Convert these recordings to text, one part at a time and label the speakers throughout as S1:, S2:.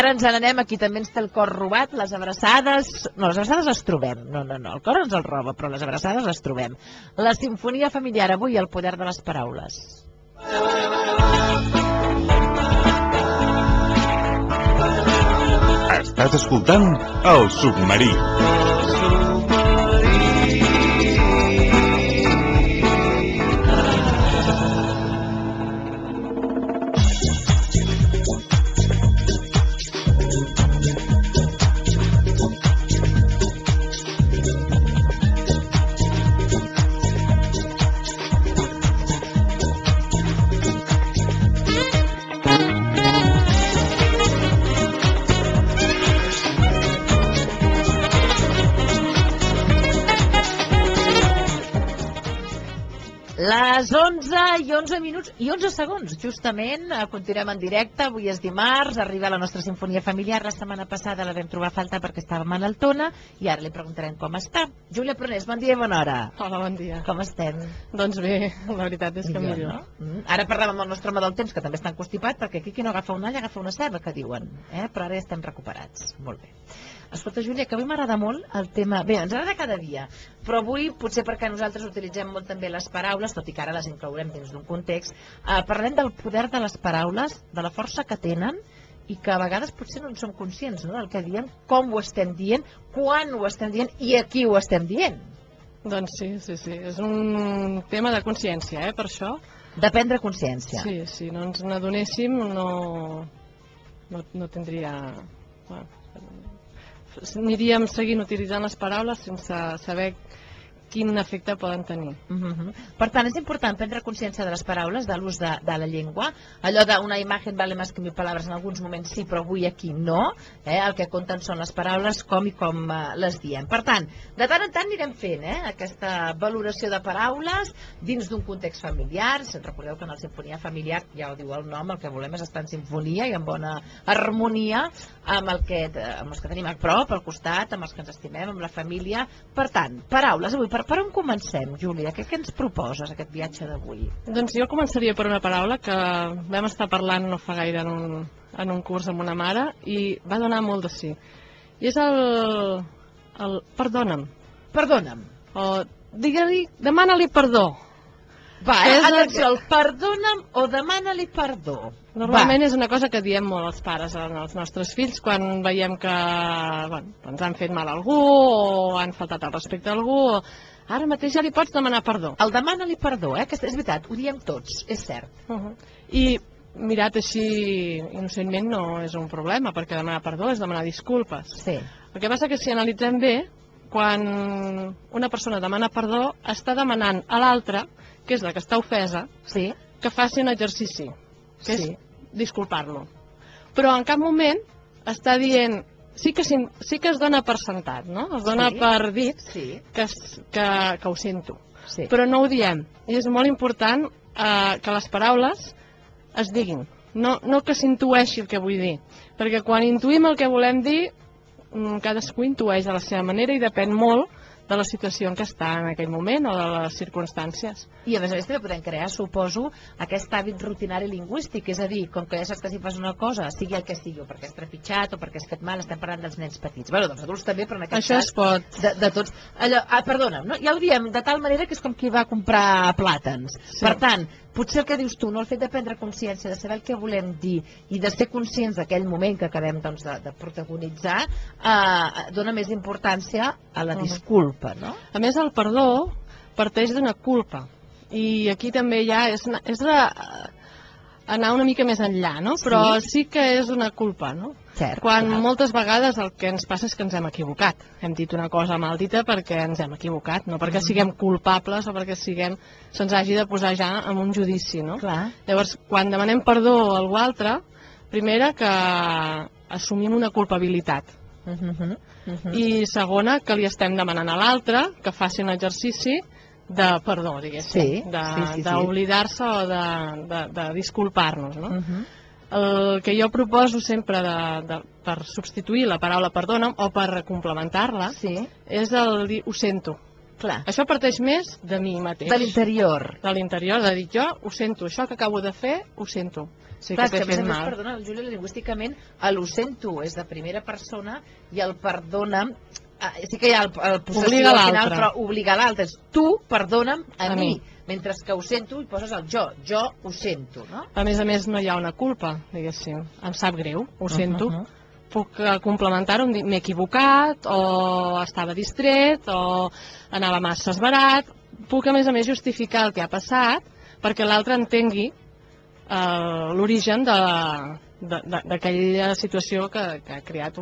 S1: ara ens n'anem, aquí també ens té el cor robat, les abraçades... No, les abraçades les trobem. No, el cor ens el roba, però les abraçades les trobem. La sinfonia familiar avui, el poder de les paraules.
S2: Estàs escoltant El Submarí.
S1: Les 11 i 11 minuts i 11 segons, justament, continuem en directe, avui és dimarts, arriba la nostra sinfonia familiar, la setmana passada la vam trobar a falta perquè estava malaltona i ara li preguntarem com està. Júlia Pronés, bon dia i bona hora.
S3: Hola, bon dia.
S1: Com estem?
S3: Doncs bé, la veritat és que millor.
S1: No? Ara parlàvem amb el nostre home del temps, que també està encostipat, perquè aquí qui no agafa un all agafa una ceba, que diuen, però ara ja estem recuperats. Molt bé. Escolta, Júlia, que avui m'agrada molt el tema... Bé, ens agrada cada dia, però avui, potser perquè nosaltres utilitzem molt també les paraules, tot i que ara les inclourem dins d'un context, parlem del poder de les paraules, de la força que tenen, i que a vegades potser no en som conscients, no?, del que diem, com ho estem dient, quan ho estem dient i a qui ho estem dient.
S3: Doncs sí, és un tema de consciència, per això.
S1: De prendre consciència.
S3: Sí, si no ens n'adonéssim no tindria... Aniríem seguint utilitzant les paraules sense saber quin efecte poden tenir.
S1: Per tant, és important prendre consciència de les paraules, de l'ús de la llengua. Allò d'una imatge vale més que 1000 paraules, en alguns moments sí, però avui aquí no. El que compten són les paraules, com i com les diem. Per tant, de tant en tant anirem fent aquesta valoració de paraules dins d'un context familiar. Recordeu que en la sinfonia familiar, ja ho diu el nom, el que volem és estar en sinfonia i en bona harmonia amb els que tenim a prop, al costat, amb els que ens estimem, amb la família. Per tant, paraules avui. Per on comencem, Júlia? Què ens proposes, aquest viatge d'avui?
S3: Doncs jo començaria per una paraula que vam estar parlant no fa gaire en un curs amb una mare i va donar molt de sí. I és el perdona'm.
S1: Perdona'm.
S3: O digue-li, demana-li perdó.
S1: Atenció, el perdona'm o demana-li perdó.
S3: Normalment és una cosa que diem molt els pares als nostres fills quan veiem que ens han fet mal a algú o han faltat al respecte a algú. Ara mateix ja li pots demanar perdó.
S1: El demana-li perdó, que és veritat, ho diem tots, és cert.
S3: I mirat així innocentment no és un problema, perquè demanar perdó és demanar disculpes.
S1: Sí.
S3: El que passa que si analitzem bé, quan una persona demana perdó, està demanant a l'altra, que és la que està ofesa, que faci un exercici, que és disculpar-lo. Però en cap moment està dient... Sí que es dona per sentat, no? Es dona per dit que ho sento. Però no ho diem. I és molt important que les paraules es diguin. No que s'intueixi el que vull dir. Perquè quan intuïm el que volem dir, cadascú intueix a la seva manera i depèn molt de la situació en què està en aquell moment o de les circumstàncies.
S1: I a més també podem crear, suposo, aquest hàbit rutinari lingüístic, és a dir, com que ja saps que si fas una cosa, sigui el que sigui, o perquè has trepitjat o perquè has fet mal, estem parlant dels nens petits. Bé, dels adults també, però en aquest
S3: cas... Això es pot.
S1: De tots. Perdona'm, no? Ja ho diem de tal manera que és com qui va comprar plàtans. Per tant, potser el que dius tu, el fet de prendre consciència, de saber el que volem dir i de ser conscients d'aquell moment que acabem de protagonitzar, dona més importància a la disculpa, no?
S3: A més, el perdó parteix d'una culpa. I aquí també ja és anar una mica més enllà, no? Però sí que és una culpa, no? Quan moltes vegades el que ens passa és que ens hem equivocat. Hem dit una cosa mal dita perquè ens hem equivocat, no perquè siguem culpables o perquè se'ns hagi de posar ja en un judici, no? Llavors, quan demanem perdó a algú altre, primera que assumim una culpabilitat. I segona, que li estem demanant a l'altre que faci un exercici de perdó, diguéssim, d'oblidar-se o de disculpar-nos, no? El que jo proposo sempre per substituir la paraula perdona'm o per complementar-la és el dir ho sento.
S1: Clar.
S3: Això parteix més de mi mateix.
S1: De l'interior.
S3: De l'interior, de dir jo ho sento, això que acabo de fer ho sento. Sí
S1: Clar,
S3: que t'he fet mal.
S1: Perdona, Júlia, lingüísticament ho sento és de primera persona i el perdona'm sí que hi ha el possessiu al final, però obliga l'altre. Tu perdona'm a mi. Mentre que ho sento i poses el jo ho sento, no?
S3: A més, no hi ha una culpa, diguéssim. Em sap greu, ho sento. Puc complementar-ho, m'he equivocat, o estava distret, o anava massa esverat. Puc, a més, justificar el que ha passat perquè l'altre entengui l'origen d'aquella situació que ha creat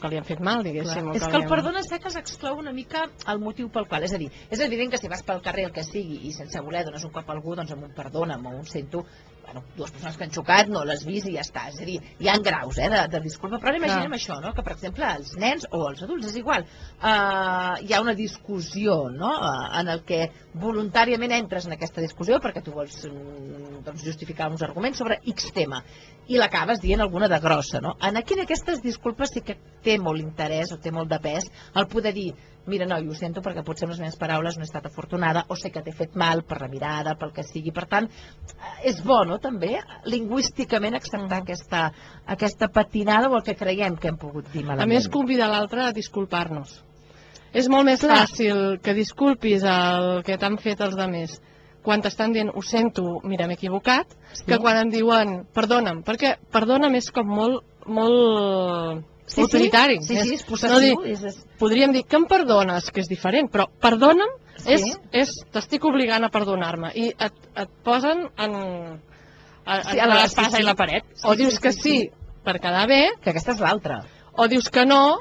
S3: que li han fet mal, diguéssim.
S1: És que el perdona seques exclou una mica el motiu pel qual. És a dir, és evident que si vas pel carrer el que sigui i sense voler dones un cop a algú, doncs amb un perdona'm o un sento, dues persones que han xocat, no l'has vist i ja està. És a dir, hi ha graus de disculpa, però imaginem això, no? Que per exemple els nens o els adults, és igual, hi ha una discussió, no? En el que voluntàriament entres en aquesta discussió perquè tu vols justificar uns arguments sobre X tema i l'acabes dient alguna de grossa, no? Aquí en aquestes disculpes sí que té molt interès o té molt de pes el poder dir, mira, no, ho sento perquè potser amb les meves paraules no he estat afortunada o sé que t'he fet mal per la mirada, pel que sigui. Per tant, és bo, no, també, lingüísticament acceptar aquesta patinada o el que creiem que hem pogut dir malament.
S3: A més, convidar l'altre a disculpar-nos. És molt més fàcil que disculpis el que t'han fet els altres quan t'estan dient, ho sento, mira, m'he equivocat, que quan em diuen, perdona'm, perquè perdona'm és com molt autoritari.
S1: Sí, és possessiu.
S3: Podríem dir que em perdones, que és diferent, però perdona'm t'estic obligant a perdonar-me. I et posen a l'espasa i la paret. O dius que sí per quedar bé,
S1: que aquesta és l'altra.
S3: O dius que no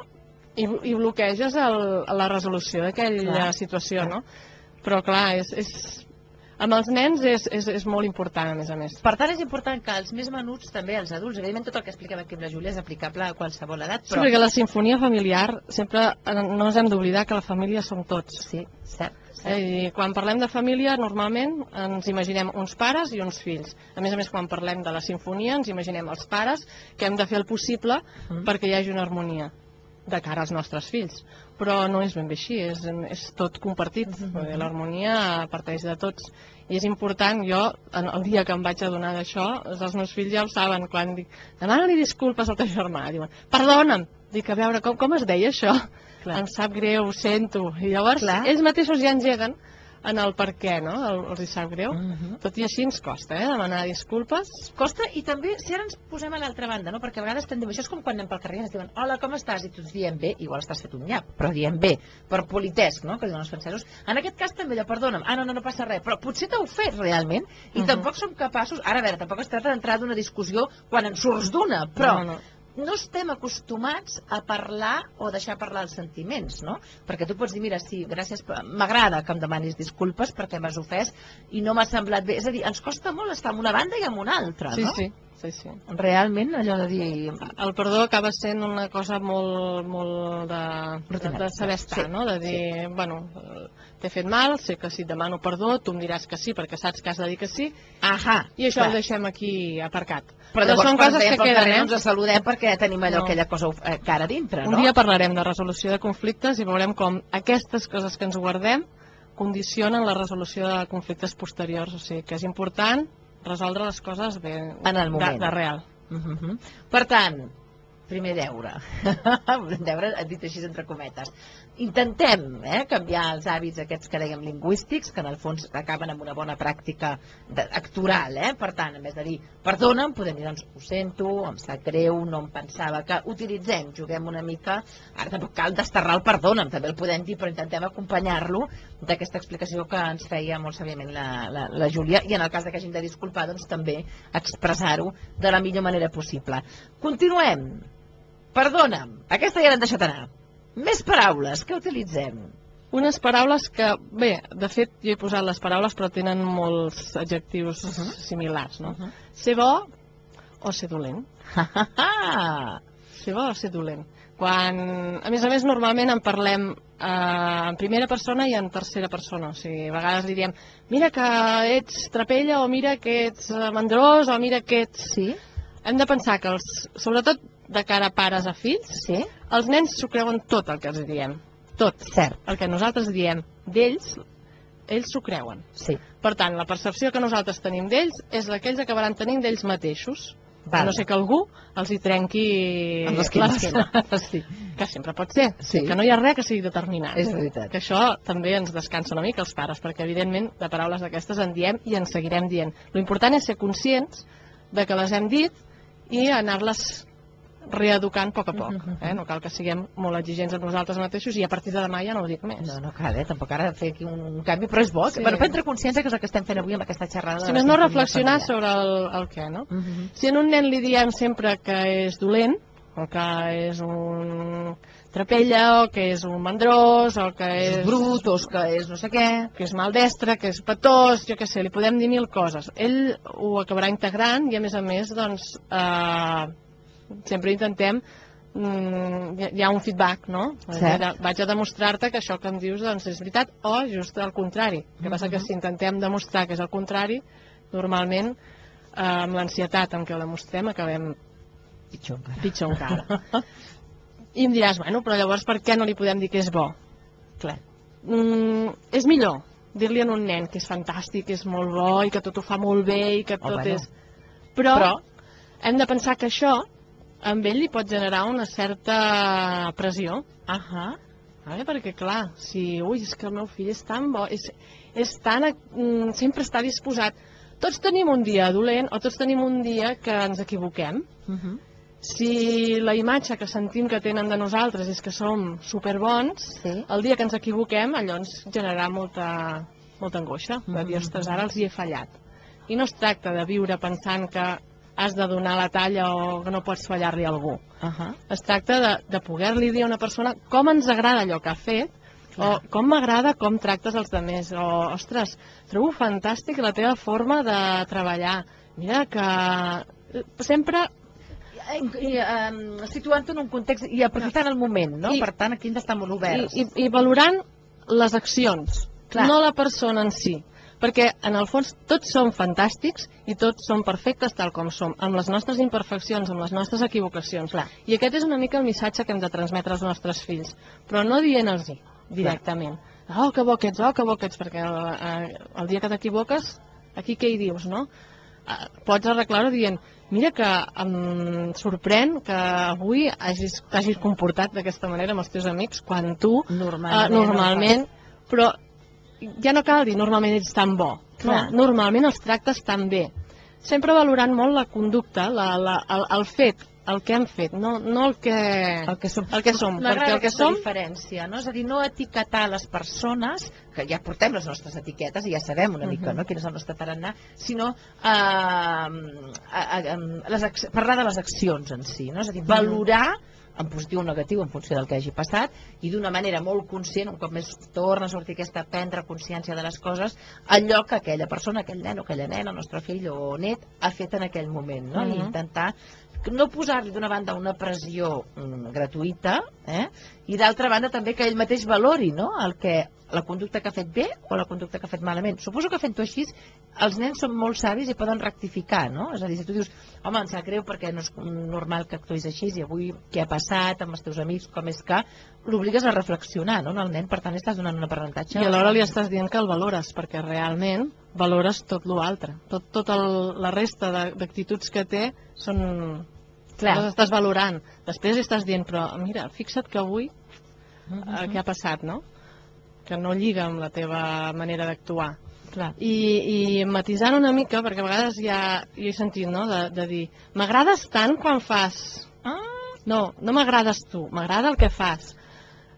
S3: i bloqueges la resolució d'aquella situació, no? Però clar, amb els nens és molt important, a més.
S1: Per tant, és important que els més menuts, també els adults, evidentment tot el que expliquem aquí amb la Júlia és aplicable a qualsevol edat, però...
S3: Sí, perquè la sinfonia familiar sempre no ens hem d'oblidar que la família som tots.
S1: Sí, cert.
S3: I quan parlem de família, normalment ens imaginem uns pares i uns fills. A més, quan parlem de la sinfonia, ens imaginem els pares que hem de fer el possible perquè hi hagi una harmonia de cara als nostres fills. Però no és ben bé així, és tot compartit. L'harmonia parteix de tots. I és important, jo, el dia que em vaig adonar d'això, els meus fills ja ho saben, quan dic, demana-li disculpes al teu germà, diuen, perdona'm. Dic, a veure, com es deia això? Em sap greu, ho sento. I llavors ells mateixos ja engeguen en el per què, no? Els hi sap greu. Tot i així ens costa, demanar disculpes.
S1: Costa, i també, si ara ens posem a l'altra banda, no? Perquè a vegades tendim, això és com quan anem pel carrer i ens diuen, hola, com estàs? I tots diem bé, igual estàs fet un nyap, però diem bé, per politesc, no? Que diuen els francesos. En aquest cas també, perdona'm, no passa res, però potser t'heu fet realment, i tampoc som capaços, ara a veure, tampoc es tracta d'entrar d'una discussió quan en surts d'una, però... No estem acostumats a parlar o deixar parlar els sentiments, no? Perquè tu pots dir, mira, sí, gràcies, m'agrada que em demanis disculpes perquè m'has ofès i no m'ha semblat bé. És a dir, ens costa molt estar en una banda i en una altra, no?
S3: Sí.
S1: Realment, allò de dir...
S3: El perdó acaba sent una cosa molt de saber estar, no? De dir, bueno, t'he fet mal, sé que si et demano perdó, tu em diràs que sí, perquè saps que has de dir que sí, i això ho deixem aquí aparcat.
S1: Però llavors, per exemple, al carrer no ens saludem perquè tenim aquella cosa cara dintre, no?
S3: Un dia parlarem de resolució de conflictes i veurem com aquestes coses que ens guardem condicionen la resolució de conflictes posteriors. O sigui que és important resoldre les coses bé de real.
S1: Per tant, primer deure, dit així entre cometes, intentem canviar els hàbits aquests que dèiem lingüístics, que en el fons acaben amb una bona pràctica actoral, per tant, en vez de dir perdona'm, podem dir, doncs, ho sento, em sap greu, no em pensava que utilitzem, juguem una mica, ara tampoc cal desterrar el perdona'm, també el podem dir, però intentem acompanyar-lo d'aquesta explicació que ens feia molt sàviament la Júlia, i en el cas que hàgim de disculpar, doncs també expressar-ho de la millor manera possible. Continuem. Perdona'm, aquesta ja l'hem deixat anar. Més paraules, què utilitzem?
S3: Unes paraules que, bé, de fet jo he posat les paraules però tenen molts adjectius similars, no? Ser bo o ser dolent. Ser bo o ser dolent. Quan, a més, normalment en parlem en primera persona i en tercera persona. O sigui, a vegades diríem, mira que ets trapella, o mira que ets mandrós, o mira que ets...
S1: Sí?
S3: Hem de pensar que, sobretot de cara a pares a fills, els nens s'ho creuen tot el que els diem. tot.
S1: Cert.
S3: El que nosaltres diem d'ells, ells s'ho creuen.
S1: Sí.
S3: Per tant, la percepció que nosaltres tenim d'ells és la que ells acabaran tenint d'ells mateixos.
S1: Val.
S3: A no sé que algú els hi trenqui
S1: Amb l'esquema.
S3: sí. Que sempre pot ser,
S1: Sí.
S3: que no hi ha res que sigui determinat.
S1: És veritat.
S3: Que això també ens descansa una mica els pares, perquè evidentment de paraules d'aquestes en diem i en seguirem dient. L'important és ser conscients de que les hem dit i anar-les reeducant a poc a poc. No cal que siguem molt exigents amb nosaltres mateixos i a partir de demà ja no ho dic més.
S1: No cal, tampoc ara fer aquí un canvi, però és bo.
S3: Sí.
S1: Bueno, prendre consciència, que és el que estem fent avui amb aquesta xerrada.
S3: Si més no, reflexionar sobre el què, no? Si a un nen li diem sempre que és dolent, o que és un trapella, o que és un mandrós, o que és
S1: brut, o que és no sé què,
S3: que és maldestre, que és petós, jo què sé, li podem dir mil coses. Ell ho acabarà integrant i a més, doncs, sempre intentem hi ha un feedback, no? Vaig a demostrar-te que això que em dius doncs és veritat, o just el contrari. El que passa que si intentem demostrar que és el contrari, normalment amb l'ansietat amb què ho demostrem acabem pitjor encara. I em diràs, bueno, però llavors per què no li podem dir que és bo?
S1: Clar.
S3: És millor dir-li a un nen que és fantàstic, que és molt bo i que tot ho fa molt bé i que tot és... Però hem de pensar que això amb ell li pot generar una certa pressió. Perquè, clar, si... Ui, és que el meu fill és tan bo, és tan... sempre està disposat. Tots tenim un dia dolent o tots tenim un dia que ens equivoquem. Si la imatge que sentim que tenen de nosaltres és que som superbons, el dia que ens equivoquem allò ens generarà molta angoixa. De dir, ostres, ara els hi he fallat. I no es tracta de viure pensant que has de donar la talla o que no pots fallar-li a algú. Es tracta de poder-li dir a una persona com ens agrada allò que ha fet, o com m'agrada com tractes els altres, o, ostres, trobo fantàstic la teva forma de treballar. Mira que sempre...
S1: Situant-ho en un context i aprofitant el moment, no? Per tant, aquí hem d'estar molt oberts.
S3: I valorant les accions, no la persona en si. Perquè, en el fons, tots som fantàstics i tots som perfectes tal com som, amb les nostres imperfeccions, amb les nostres equivocacions. I aquest és una mica el missatge que hem de transmetre als nostres fills, però no dient-los directament. Oh, que bo que ets, perquè el dia que t'equivoques, aquí què hi dius, no? Pots arreglar-ho dient, mira que em sorprèn que avui t'hagis comportat d'aquesta manera amb els teus amics, quan tu, normalment, però ja no cal dir normalment ets tan bo. Normalment els tractes tan bé. Sempre valorant molt la conducta, el fet, el que hem fet, no el que som.
S1: M'agrada aquesta diferència, no? És a dir, no etiquetar les persones, que ja portem les nostres etiquetes i ja sabem una mica quin és el nostre tarannà, sinó parlar de les accions en si, no? És a dir, valorar en positiu o negatiu en funció del que hagi passat i d'una manera molt conscient, un cop més torna a sortir aquesta prendre consciència de les coses, allò que aquella persona, aquell nen o aquella nena, el nostre fill o net ha fet en aquell moment, no? I intentar no posar-li d'una banda una pressió gratuïta i d'altra banda també que ell mateix valori, no? La conducta que ha fet bé o la conducta que ha fet malament. Suposo que fent-ho així els nens són molt savis i poden rectificar, no? És a dir, si tu dius, home, em sap greu perquè no és normal que actuïs així i avui què ha passat amb els teus amics, com és que l'obligues a reflexionar, no? El nen, per tant, estàs donant un aprenentatge.
S3: I alhora li estàs dient que el valores, perquè realment valores tot l'altre. Tota la resta d'actituds que té són... les estàs valorant. Després estàs dient, però mira, fixa't que avui què ha passat, no? Que no lliga amb la teva manera d'actuar. I matisant una mica, perquè a vegades jo he sentit, no?, de dir, m'agrades tant quan fas... No m'agrades tu, m'agrada el que fas.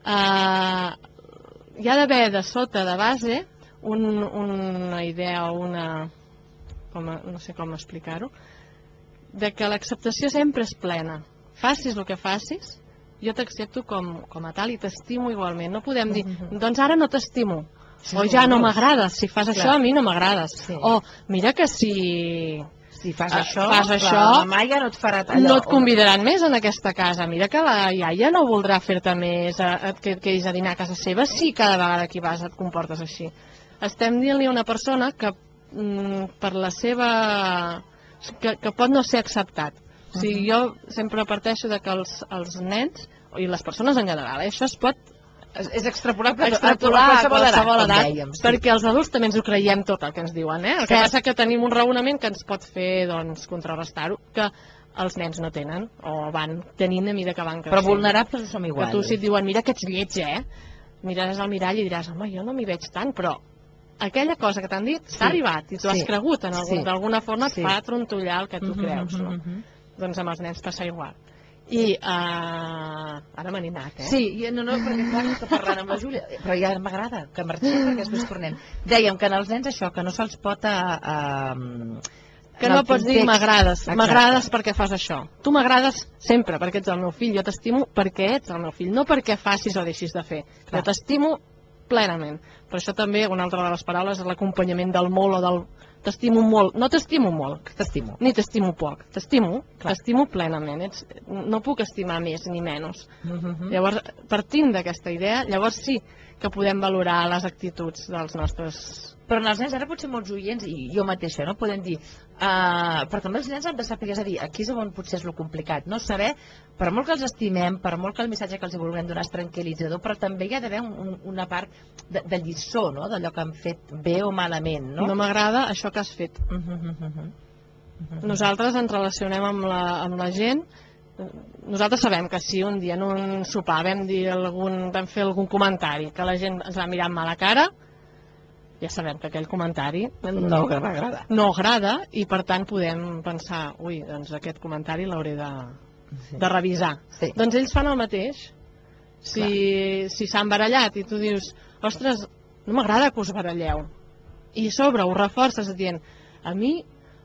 S3: Hi ha d'haver de sota, de base, una idea o una... no sé com explicar-ho, de que l'acceptació sempre és plena. Facis el que facis, jo t'accepto com a tal i t'estimo igualment. No podem dir, doncs ara no t'estimo, o ja no m'agrades, si fas això a mi no m'agrades, o mira que si
S1: fas això,
S3: la
S1: maia no et farà allò.
S3: No et convidaran més en aquesta casa, mira que la iaia no voldrà fer-te més, que et quedis a dinar a casa seva si cada vegada que hi vas et comportes així. Estem dient-li a una persona que per la seva... que pot no ser acceptat. O sigui, jo sempre parteixo de que els nens, i les persones en general, això es pot
S1: És extrapolable
S3: a qualsevol edat, perquè els adults també ens ho creiem tot el que ens diuen, el que passa que tenim un raonament que ens pot fer contrarrestar-ho, que els nens no tenen, o van tenint a mida que van creixent.
S1: Però vulnerables ho som igual.
S3: Que tu si et diuen, mira que ets lleig, miraràs al mirall i diràs, home, jo no m'hi veig tant, però aquella cosa que t'han dit s'ha arribat i tu has cregut, d'alguna forma et fa trontollar el que tu creus. Doncs amb els nens passa igual. I ara m'han anat,
S1: Sí, no, perquè clar, estic parlant amb la Júlia, però ja m'agrada que marxem perquè després tornem. Dèiem que en els nens això, que no se'ls pot...
S3: Que no pots dir m'agrades perquè fas això. Tu m'agrades sempre perquè ets el meu fill, jo t'estimo perquè ets el meu fill, no perquè facis o deixis de fer. Jo t'estimo plenament. Per això també una altra de les paraules és l'acompanyament del molt o del t'estimo molt. No t'estimo molt, ni t'estimo poc. T'estimo plenament. No puc estimar més ni menys. Llavors, partint d'aquesta idea, llavors sí que podem valorar les actituds dels nostres...
S1: Però en els nens, ara potser molts oients, i jo mateixa, no podem dir, però també els nens han de saber, és a dir, aquí és on potser és el complicat, no? Saber, per molt que els estimem, per molt que el missatge que els vulguem donar és tranquil·litzador, però també hi ha d'haver una part de lliçó, no?, d'allò que han fet bé o malament, no?
S3: No m'agrada això que has fet. Nosaltres ens relacionem amb la gent. Nosaltres sabem que si un dia en un sopar vam fer algun comentari que la gent ens va mirar amb mala cara, ja sabem que aquell comentari no agrada i per tant podem pensar, ui, doncs aquest comentari l'hauré de revisar. Doncs ells fan el mateix. Si s'han barallat i tu dius, ostres, no m'agrada que us baralleu, i a sobre ho reforces dient, a mi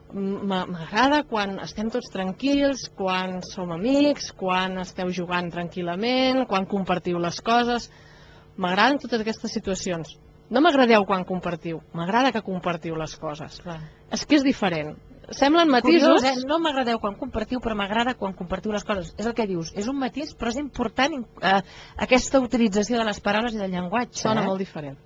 S3: m'agrada quan estem tots tranquils, quan som amics, quan esteu jugant tranquil·lament, quan compartiu les coses. M'agraden totes aquestes situacions. No m'agradeu quan compartiu, m'agrada que compartiu les coses. És que és diferent. Semblen matisos...
S1: No m'agradeu quan compartiu, però m'agrada quan compartiu les coses. És el que dius, és un matís, però és important aquesta utilització de les paraules i del llenguatge.
S3: Sona molt diferent.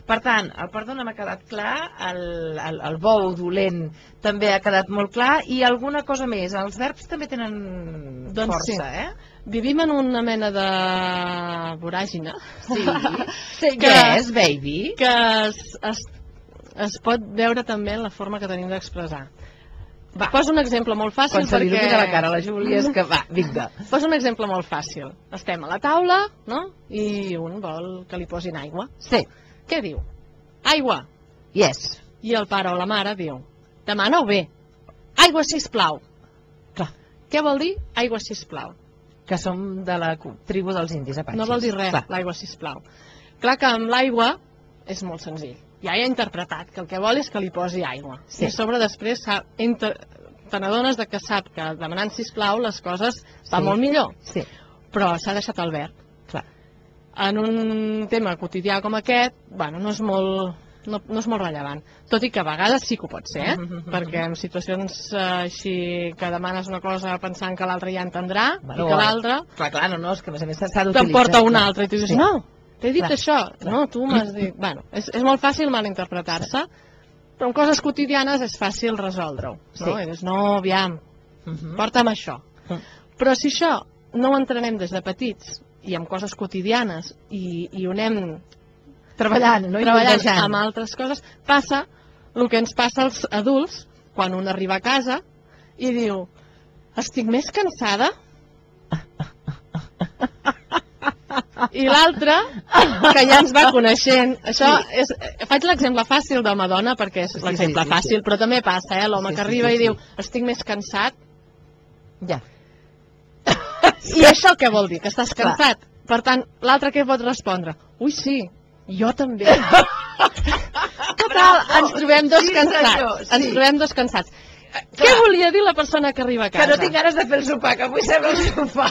S1: Per tant, el perdó no m'ha quedat clar, el bou dolent també ha quedat molt clar, i alguna cosa més. Els verbs també tenen força,
S3: Vivim en una mena de voràgina.
S1: Yes, baby.
S3: Que es pot veure també en la forma que tenim d'expressar. Poso un exemple molt fàcil
S1: perquè... Quan se li il·lumina la cara a la Júlia és que va, vinga.
S3: Poso un exemple molt fàcil. Estem a la taula, no? I un vol que li posin aigua.
S1: Sí.
S3: Què diu? Aigua.
S1: Yes.
S3: I el pare o la mare diu, demana-ho bé. Aigua, sisplau.
S1: Clar.
S3: Què vol dir aigua, sisplau?
S1: Que som de la tribu dels indis apatxes.
S3: No vol dir res, l'aigua, sisplau. Clar que amb l'aigua és molt senzill. Ja he interpretat que el que vol és que li posi aigua. I a sobre després te n'adones que sap que demanant sisplau les coses van molt millor. Però s'ha deixat el verb. En un tema quotidià com aquest, no és molt rellevant. Tot i que a vegades sí que ho pot ser, perquè en situacions així que demanes una cosa pensant que l'altre ja entendrà i que l'altre t'emporta una altra i tu dius, no, t'he dit això, no, tu m'has dit... És molt fàcil malinterpretar-se, però en coses quotidianes és fàcil resoldre-ho. I dius, no, aviam, porta'm això. Però si això no ho entrenem des de petits i amb coses quotidianes i ho anem treballant amb altres coses, passa el que ens passa als adults quan un arriba a casa i diu, estic més cansada, i l'altre, que ja ens va coneixent, faig l'exemple fàcil d'home-dona perquè és l'exemple fàcil, però també passa, l'home que arriba i diu, estic més cansat, i això què vol dir? Que estàs cansat. Per tant, l'altre què pot respondre? Ui, sí, jo també. Total, ens trobem dos cansats. Què volia dir la persona que arriba a casa?
S1: Que no tinc ganes de fer el sopar, que vull seure al sofà.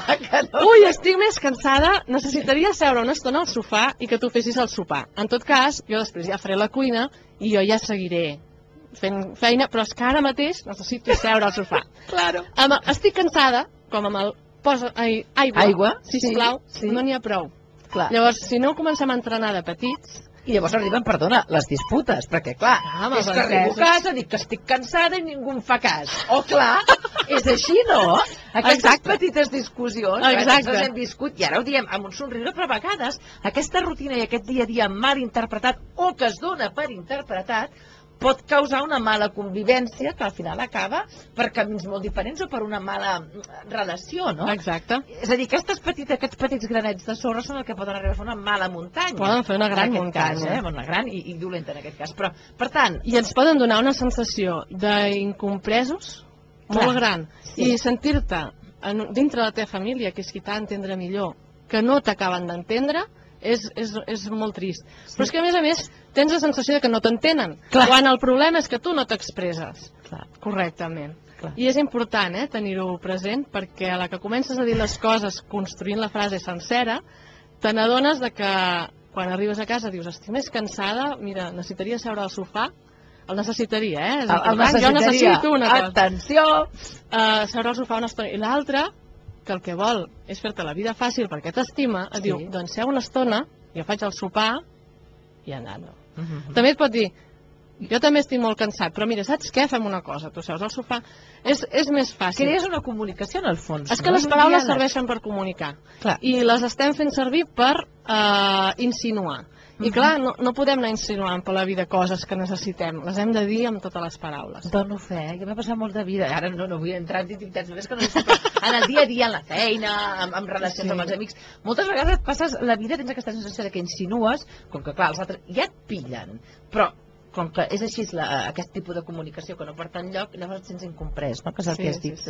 S3: Ui, estic més cansada, necessitaria seure una estona al sofà i que tu fessis el sopar. En tot cas, jo després ja faré la cuina i jo ja seguiré fent feina, però és que ara mateix necessito seure al sofà. Estic cansada, com amb el posa aigua, sisplau, no n'hi ha prou. Llavors, si no comencem a entrenar de petits,
S1: I llavors arriben, perdona, les disputes, perquè clar, és que arribo a casa, dic que estic cansada i ningú em fa cas. Clar, és així, no? Aquestes petites discussions, aquestes hem viscut, i ara ho diem amb un somriure, però a vegades aquesta rutina i aquest dia a dia mal interpretat, o que es dona per interpretat, pot causar una mala convivència que al final acaba per camins molt diferents o per una mala relació, no?
S3: Exacte.
S1: És a dir, aquests petits granets de sorra són el que poden arribar a fer una mala muntanya.
S3: Poden fer una gran muntanya.
S1: Una gran i dolenta en aquest cas. Però, per tant...
S3: I ens poden donar una sensació d'incompresos molt gran. I sentir-te dintre de la teva família, que és qui t'ha d'entendre millor, que no t'acaben d'entendre, és molt trist. Però és que, a més, tens la sensació que no t'entenen, quan el problema és que tu no t'expresses correctament. I és important tenir-ho present, perquè a la que comences a dir les coses construint la frase sencera, te n'adones que quan arribes a casa dius, estic més cansada, mira, necessitaria seure al sofà, el necessitaria, jo necessito una cosa.
S1: Atenció!
S3: Seure al sofà una estona. I l'altre, que el que vol és fer-te la vida fàcil perquè t'estima, et diu, doncs seu una estona, jo faig el sopar i anant. També et pot dir, jo també estic molt cansat, però mira, saps què? Fem una cosa, tu seus al sofà, és més fàcil.
S1: Crees una comunicació, en el fons.
S3: És que les paraules serveixen per comunicar, i les estem fent servir per insinuar. I clar, no podem anar insinuant per la vida coses que necessitem, les hem de dir amb totes les paraules.
S1: Dono fe, que m'ha passat molt de vida, ara no vull entrar en intimitats, és que no sé, en el dia a dia, en la feina, amb relacions amb els amics, moltes vegades et passes la vida, tens aquesta sensació de que insinues, com que clar, els altres ja et pillen, però com que és així aquest tipus de comunicació que no porta enlloc, llavors et sents incomprès, no? Que és el que has dit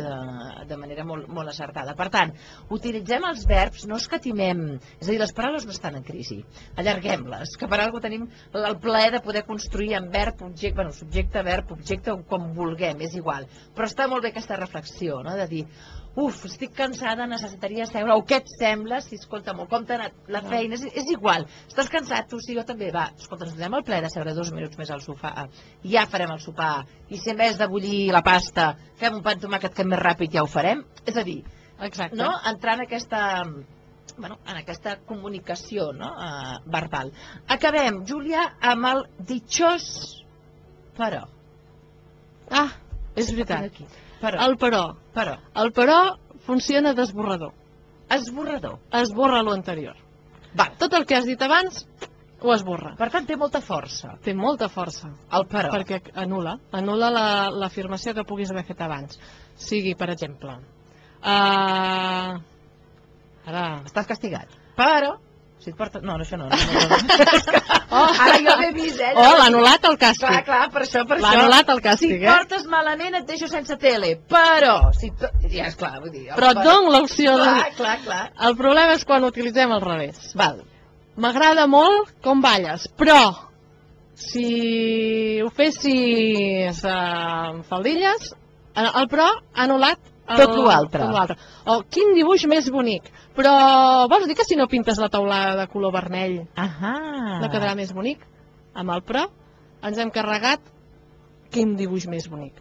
S1: de manera molt acertada. Per tant, utilitzem els verbs, no escatimem, és a dir, les paraules no estan en crisi, allarguem-les, que per alguna cosa tenim el plaer de poder construir en verb, objecte, bueno, subjecte, verb, objecte, com vulguem, és igual. Però està molt bé aquesta reflexió, no? De dir, estic cansada, necessitaria seure, o què et sembla, si escolta'm, o com t'ha anat la feina, és igual, estàs cansat, tu sí, jo també, va, escolta, ens donem el plaer de seure 2 minuts més al sofà, ja farem el sopar, i si en vez de bullir la pasta fem un pa amb tomàquet que més ràpid ja ho farem, és a dir, no? Entrar en aquesta comunicació verbal. Acabem, Júlia, amb el ditxós però.
S3: És veritat. El però. El però funciona d'esborrador.
S1: Esborrador.
S3: Esborra l'anterior. Tot el que has dit abans ho esborra.
S1: Per tant, té molta força.
S3: Té molta força.
S1: El però.
S3: Perquè anul·la l'afirmació que puguis haver fet abans. Sigui, per exemple, ara...
S1: Estàs castigat. Però... Si et porta... No, això no. Ara jo l'he vist,
S3: l'ha anul·lat el càstig.
S1: Clar, per això.
S3: L'ha anul·lat el càstig,
S1: Si portes malament et deixo sense tele, però... Ja, esclar, vull dir...
S3: Però et dono l'opció de...
S1: Clar.
S3: El problema és quan utilitzem al revés.
S1: Val.
S3: M'agrada molt com balles, però si ho fessis amb faldilles, el però ha anul·lat
S1: tot l'altre.
S3: O quin dibuix més bonic. Però vols dir que si no pintes la teulada de color vermell no quedarà més bonic? Amb el però ens hem carregat quin dibuix més bonic.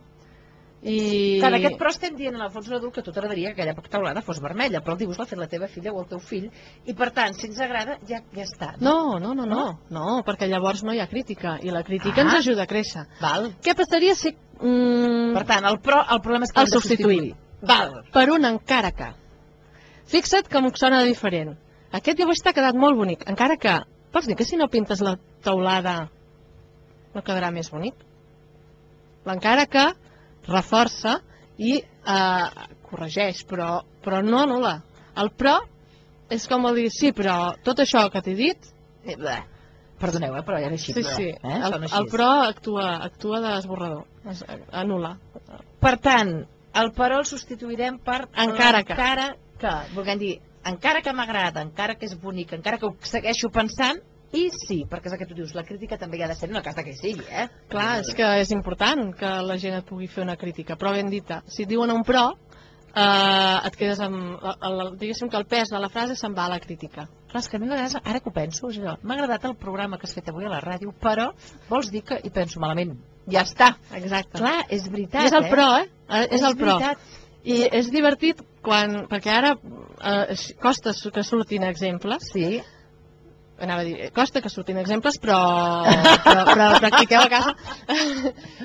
S1: En aquest però estem dient en el fons adult que a tu t'agradaria que aquella teulada fos vermella, però el dibuix l'ha fet la teva filla o el teu fill, i per tant, si ens agrada, ja està.
S3: No, perquè llavors no hi ha crítica, i la crítica ens ajuda a créixer. Què passaria si...
S1: Per tant, el problema és que
S3: el substituïm. Per un encara que. Fixa't com sona diferent. Aquest dibuix t'ha quedat molt bonic, encara que... Vols dir que si no pintes la teulada no quedarà més bonic? L'encara que reforça i corregeix, però no anul·la. El però és com el dir, sí, però tot això que t'he dit...
S1: Perdoneu, però ja era així.
S3: Sí. El però actua d'esborrador, anul·la.
S1: Per tant, el però el substituirem per
S3: encara que.
S1: Volguem dir, encara que m'agrada, encara que és bonic, encara que ho segueixo pensant, i sí, perquè és el que tu dius, la crítica també hi ha de ser en el cas que hi sigui,
S3: Clar, és que és important que la gent et pugui fer una crítica, però ben dita, si et diuen un però, et quedes amb... Diguéssim que el pes de la frase se'n va a la crítica.
S1: Clar, és que a mi a vegades, ara que ho penso, m'ha agradat el programa que has fet avui a la ràdio, però vols dir que hi penso malament. Ja està.
S3: Exacte.
S1: Clar, és veritat,
S3: és el però, És el però.
S1: Veritat.
S3: I és divertit perquè ara costa que surtin exemples.
S1: Sí.
S3: anava a dir, costa que surtin exemples, però practiqueu a casa.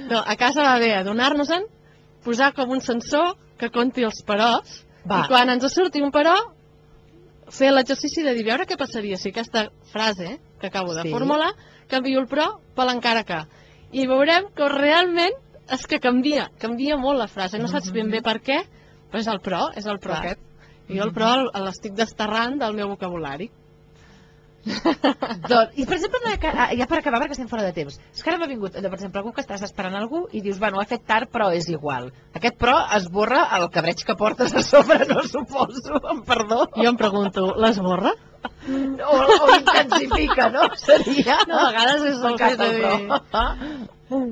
S3: No, a casa va bé adonar-nos-en, posar com un sensor que compti els peròs, i quan ens surti un però, fer l'exercici de dir, veure què passaria si aquesta frase que acabo de formular, canvio el però per l'encara que. I veurem que realment és que canvia molt la frase, no saps ben bé per què, però és el però aquest. I jo el però l'estic desterrant del meu vocabulari.
S1: I per exemple, ja per acabar, perquè estem fora de temps, és que ara m'ha vingut, per exemple, algú que estàs esperant algú i dius, bueno, ho he fet tard però és igual. Aquest però esborra el cabreig que portes a sobre, no suposo, amb perdó.
S3: Jo em pregunto, l'esborra?
S1: O intensifica, no? Seria?
S3: No, a vegades és el fet de dir...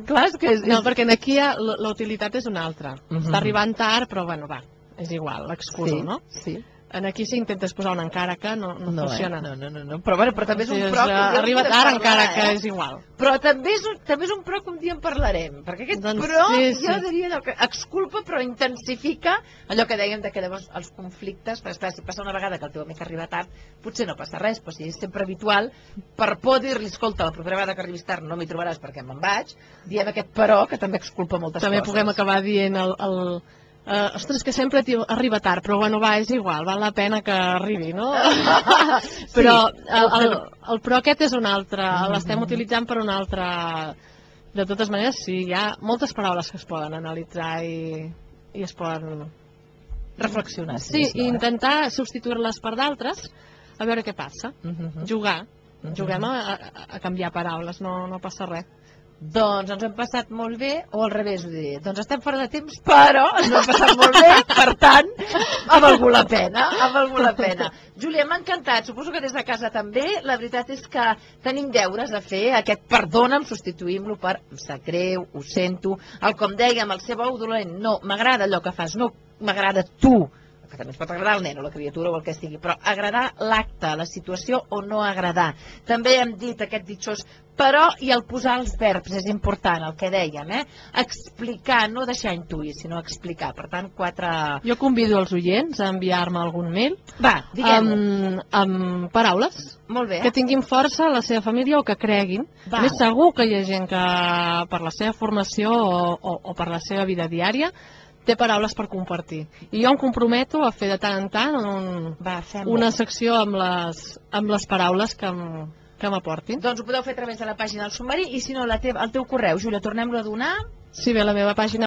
S1: Clar, és que és...
S3: No, perquè aquí la utilitat és una altra. Està arribant tard, però bueno, va, és igual, l'excuso, no?
S1: Sí.
S3: Aquí si intentes posar un encara que no funciona.
S1: No. Però també és un pro que
S3: arriba tard encara que és igual.
S1: Però també és un pro que un dia en parlarem, perquè aquest pro jo diria allò que exculpa però intensifica allò que dèiem que llavors els conflictes, perquè si passa una vegada que el teu amic arriba tard, potser no passa res, però si és sempre habitual, per por dir-li, escolta, la propera vegada que arribis tard no m'hi trobaràs perquè me'n vaig, diem aquest però que també exculpa moltes coses.
S3: També puguem acabar dient ostres, que sempre arriba tard, però bueno, va, és igual, val la pena que arribi, no? Però el però aquest és un altre, l'estem utilitzant per un altre... De totes maneres, sí, hi ha moltes paraules que es poden analitzar i es poden
S1: reflexionar.
S3: Sí, i intentar substituir-les per d'altres, a veure què passa. Jugar. Juguem a canviar paraules, no passa res.
S1: Doncs ens ho hem passat molt bé, o al revés ho diré, doncs estem fora de temps, però ens ho hem passat molt bé, per tant, ha valgut la pena, Júlia, m'ha encantat, suposo que des de casa també, la veritat és que tenim deures a fer, aquest perdona'm, substituïm-lo per em sap greu, ho sento, com dèiem, el ser bo o dolent, no, m'agrada allò que fas, no m'agrada tu, que també ens pot agradar el nen o la criatura o el que sigui, però agradar l'acte, la situació o no agradar. També hem dit aquest ditxós però i el posar els verbs és important, el que dèiem, explicar, no deixar intuir, sinó explicar. Per tant, 4...
S3: Jo convido els oients a enviar-me algun mail amb paraules que tinguin força a la seva família o que creguin. Més segur que hi ha gent que per la seva formació o per la seva vida diària té paraules per compartir. I jo em comprometo a fer de tant en tant una secció amb les paraules que m'aportin.
S1: Doncs ho podeu fer a través de la pàgina del Submarí i si no, el teu correu, Júlia, tornem-lo a donar.
S3: Sí, bé, la meva pàgina